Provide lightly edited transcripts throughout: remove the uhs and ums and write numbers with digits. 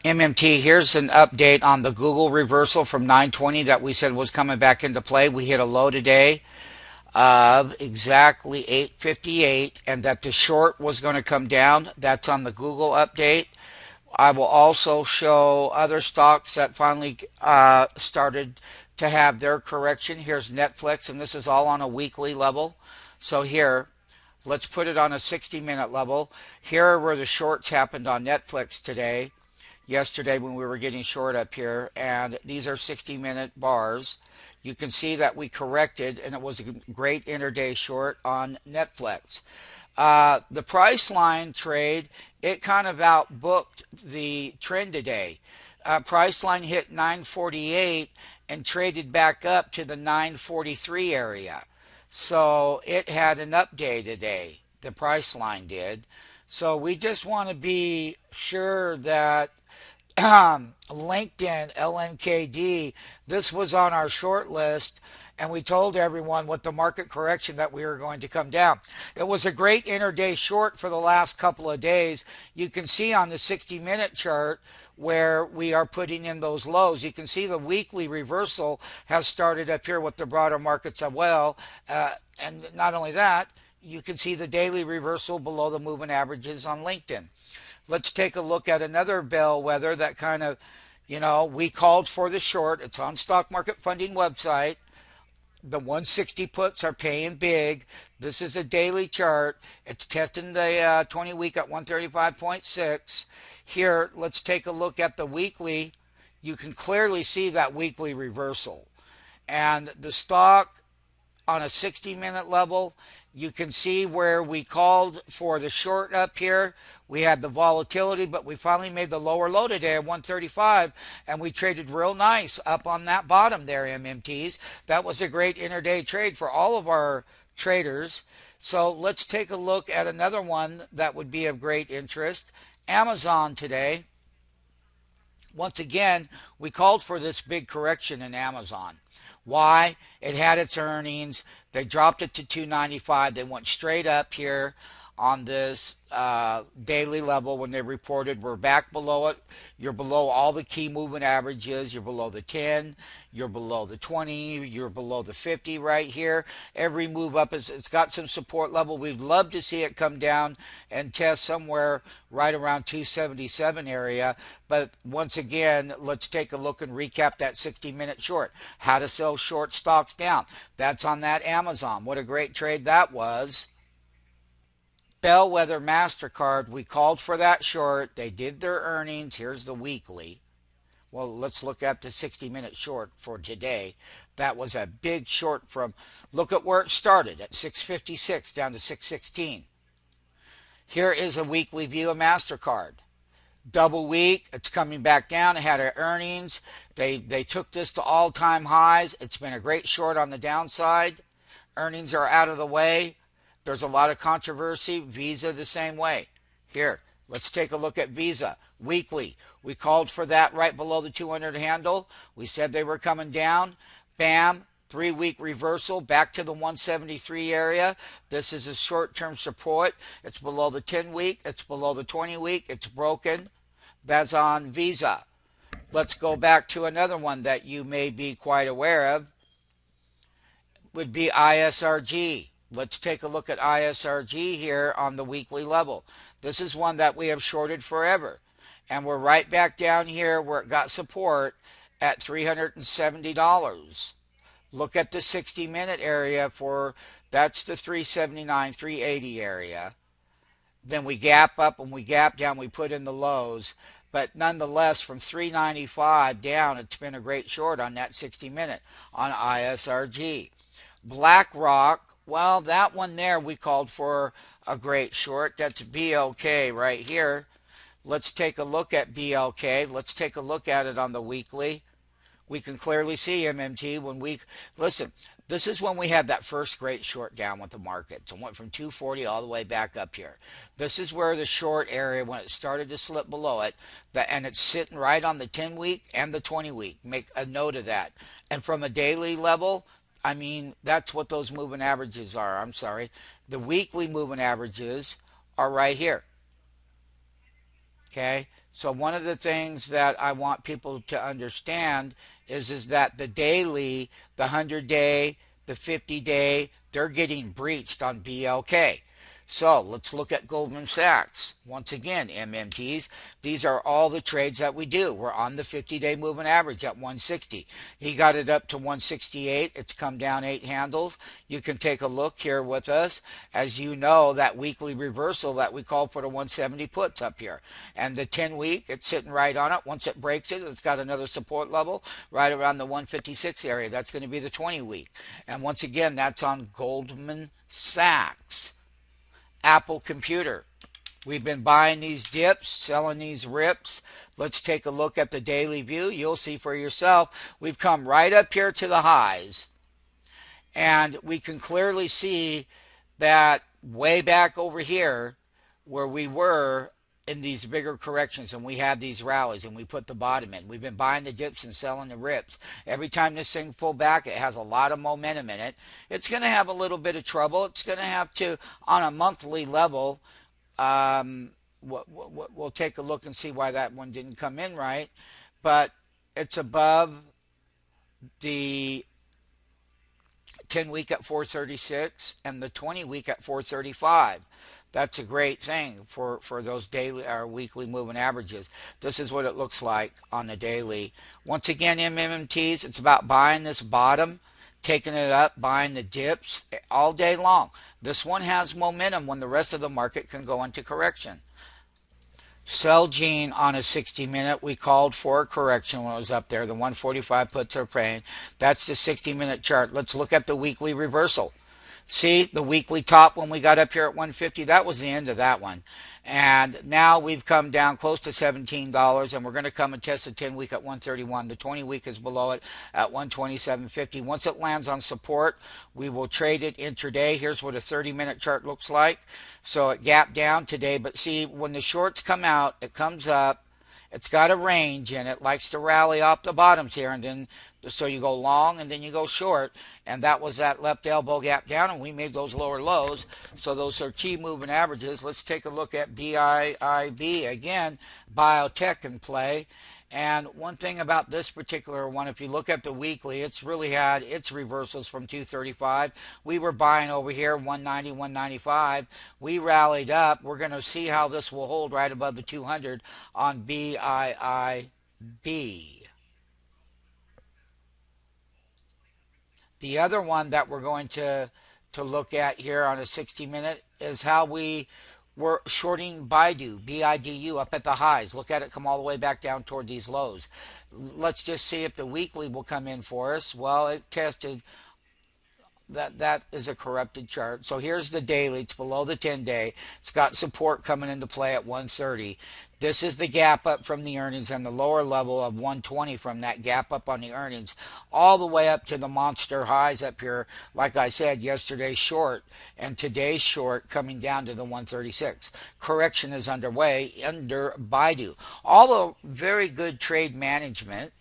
MMT, here's an update on the Google reversal from 920 that we said was coming back into play. We hit a low today of exactly 858, and that the short was going to come down. That's on the Google update. I will also show other stocks that finally started to have their correction. Here's Netflix, and this is all on a weekly level. So here, let's put it on a 60-minute level. Here are where the shorts happened on Netflix today, yesterday when we were getting short up here, and these are 60-minute bars. You can see that we corrected, and it was a great intraday short on Netflix. The price line trade, it kind of outbooked the trend today. Price line hit 948 and traded back up to the 943 area. So it had an update today. The price line did. So we just want to be sure that LinkedIn, LNKD, this was on our short list, and we told everyone with the market correction that we were going to come down. It was a great intraday short for the last couple of days. You can see on the 60-minute chart where we are putting in those lows. You can see the weekly reversal has started up here with the broader markets as well. And not only that, you can see the daily reversal below the moving averages on LinkedIn. Let's take a look at another bellwether that kind of, we called for the short. It's on Stock Market Funding website. The 160 puts are paying big. This is a daily chart. It's testing the 20 week at 135.6. Here, let's take a look at the weekly. You can clearly see that weekly reversal. And the stock on a 60-minute level, you can see where we called for the short up here. We had the volatility, but we finally made the lower low today at 135, and we traded real nice up on that bottom there, MMTs. That was a great intraday trade for all of our traders. So let's take a look at another one that would be of great interest. Amazon today. Once again, we called for this big correction in Amazon. Why? It had its earnings. They dropped it to 295. They went straight up here on this daily level when they reported. We're back below it. You're below all the key moving averages. You're below the 10. You're below the 20. You're below the 50 right here. Every move up, it's got some support level. We'd love to see it come down and test somewhere right around 277 area. But once again, let's take a look and recap that 60-minute short. How to sell short stocks down. That's on that Amazon. What a great trade that was. Bellwether MasterCard, we called for that short. They did their earnings. Here's the weekly. Well, let's look at the 60-minute short for today. That was a big short from, look at where it started at 656 down to 616. Here is a weekly view of MasterCard. Double week, it's coming back down. It had their earnings. They took this to all-time highs. It's been a great short on the downside. Earnings are out of the way. There's a lot of controversy. Visa the same way. Here, let's take a look at Visa. Weekly. We called for that right below the 200 handle. We said they were coming down. Bam. 3-week reversal back to the 173 area. This is a short-term support. It's below the 10-week. It's below the 20-week. It's broken. That's on Visa. Let's go back to another one that you may be quite aware of. Would be ISRG. Let's take a look at ISRG here on the weekly level. This is one that we have shorted forever. And we're right back down here where it got support at $370. Look at the 60-minute area for, that's the 379, 380 area. Then we gap up and we gap down, we put in the lows. But nonetheless, from 395 down, it's been a great short on that 60-minute on ISRG. BlackRock, well, that one there we called for a great short. That's BLK right here. Let's take a look at BLK. Let's take a look at it on the weekly. We can clearly see MMT when we, listen, this is when we had that first great short down with the market. So it went from 240 all the way back up here. This is where the short area, when it started to slip below it, and it's sitting right on the 10-week and the 20-week. Make a note of that. And from a daily level, I mean, that's what those moving averages are. I'm sorry. The weekly moving averages are right here. Okay? So one of the things that I want people to understand is that the daily, the 100-day, the 50-day, they're getting breached on BLK. So let's look at Goldman Sachs. Once again, MMTs, these are all the trades that we do. We're on the 50-day moving average at 160. He got it up to 168. It's come down 8 handles. You can take a look here with us. As you know, that weekly reversal that we call for the 170 puts up here. And the 10-week, it's sitting right on it. Once it breaks it, it's got another support level right around the 156 area. That's going to be the 20-week. And once again, that's on Goldman Sachs. Apple Computer. We've been buying these dips, selling these rips. Let's take a look at the daily view. You'll see for yourself. We've come right up here to the highs. And we can clearly see that way back over here where we were in these bigger corrections and we had these rallies and we put the bottom in. We've been buying the dips and selling the rips. Every time this thing pull back, it has a lot of momentum in it. It's going to have a little bit of trouble. It's going to have to, on a monthly level, we'll take a look and see why that one didn't come in right. But it's above the 10-week at 436 and the 20-week at 435. That's a great thing for those daily or weekly moving averages. This is what it looks like on the daily. Once again, MMTs, it's about buying this bottom, taking it up, buying the dips all day long. This one has momentum when the rest of the market can go into correction. Celgene on a 60-minute, we called for a correction when it was up there. The 145 puts are paying. That's the 60-minute chart. Let's look at the weekly reversal. See the weekly top when we got up here at 150, that was the end of that one. And now we've come down close to $17 and we're going to come and test the 10-week at 131. The 20-week is below it at 127.50. Once it lands on support, we will trade it intraday. Here's what a 30-minute chart looks like. So it gapped down today, but see when the shorts come out, it comes up. It's got a range and it likes to rally off the bottoms here, and then so you go long and then you go short, and that was that left elbow gap down, and we made those lower lows. So those are key moving averages. Let's take a look at BIIB again, biotech in play. And one thing about this particular one, if you look at the weekly, it's really had its reversals from 235. We were buying over here 190, 195. We rallied up. We're going to see how this will hold right above the 200 on BIIB. The other one that we're going to look at here on a 60-minute is how we're shorting Baidu, BIDU, up at the highs. Look at it come all the way back down toward these lows. Let's just see if the weekly will come in for us. Well, it tested. That is a corrupted chart. So here's the daily. It's below the 10-day. It's got support coming into play at 130. This is the gap up from the earnings and the lower level of 120 from that gap up on the earnings all the way up to the monster highs up here. Like I said, yesterday's short and today's short coming down to the 136. Correction is underway under Baidu. Although very good trade management.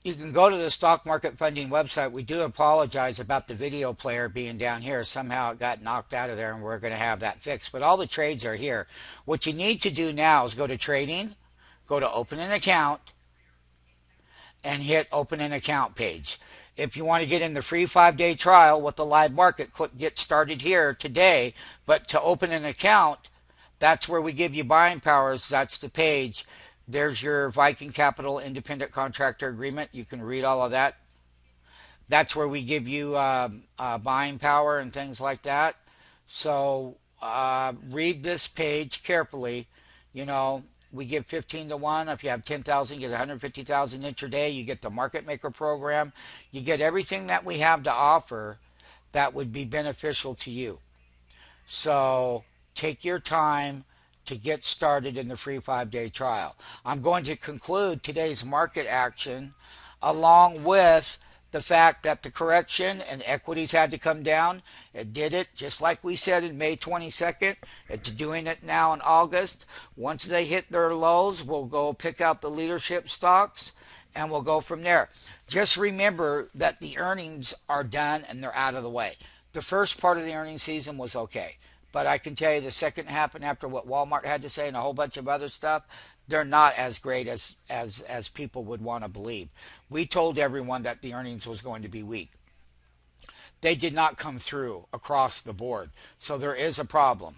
You can go to the stock market funding website. We do apologize about the video player being down here. Somehow it got knocked out of there and we're going to have that fixed. But all the trades are here. What you need to do now is go to trading, go to open an account, and hit open an account page. If you want to get in the free 5-day trial with the live market, click get started here today. But to open an account, that's where we give you buying powers. That's the page. There's your Viking Capital Independent Contractor Agreement. You can read all of that. That's where we give you buying power and things like that. So read this page carefully. You know, we give 15 to 1. If you have 10,000, you get 150,000 intraday. You get the market maker program. You get everything that we have to offer that would be beneficial to you. So take your time to get started in the free 5-day trial. I'm going to conclude today's market action along with the fact that the correction and equities had to come down. It did it just like we said in May 22nd. It's doing it now in August. Once they hit their lows, we'll go pick out the leadership stocks and we'll go from there. Just remember that the earnings are done and they're out of the way. The first part of the earnings season was okay. But I can tell you the second half, and after what Walmart had to say and a whole bunch of other stuff, they're not as great as people would want to believe. We told everyone that the earnings was going to be weak. They did not come through across the board. So there is a problem.